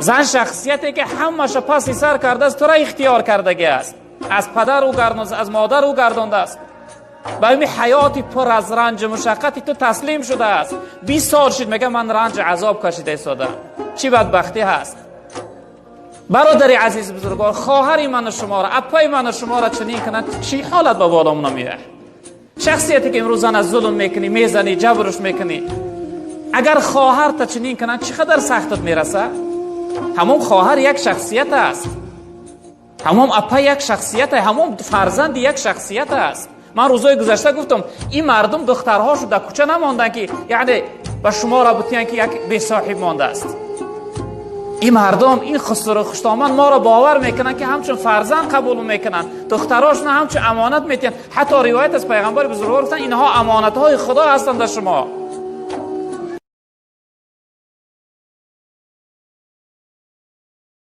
زن شخصیتی که همش پس سر کرده است، تو را اختیار کردگی است، از پدر او گردانده، از مادر او گردانده است، به این حیاتی پر از رنج مشقتی تو تسلیم شده است. 20 سال شد میگه من رنج عذاب کشیده ایستادم. چی بدبختی هست. برادری عزیز بزرگوار، خواهری من و شما را، اپای من و شما را چنین کنند، چی حالت با بالامون میاد؟ شخصیتی که امروز از ظلم میکنی، میزنی، جبرش میکنی، اگر خواهر تا چنین کنند چقدر سختت میرسه؟ همون خواهر یک شخصیت است، همون اپا یک شخصیت است، همون فرزند یک شخصیت است. من روزای گذشته گفتم این مردم دخترهاشو در کوچه نماندن که یعنی به شما را بتیان که یک بی صاحب مانده است. این مردم این خسر و خوشتامن ما را باور میکنن که همچون فرزند قبول میکنن، دختراش نه همچون امانت میتین. حتی روایت از پیغمبر بزرگوار گفتن اینها امانت های خدا هستند در شما.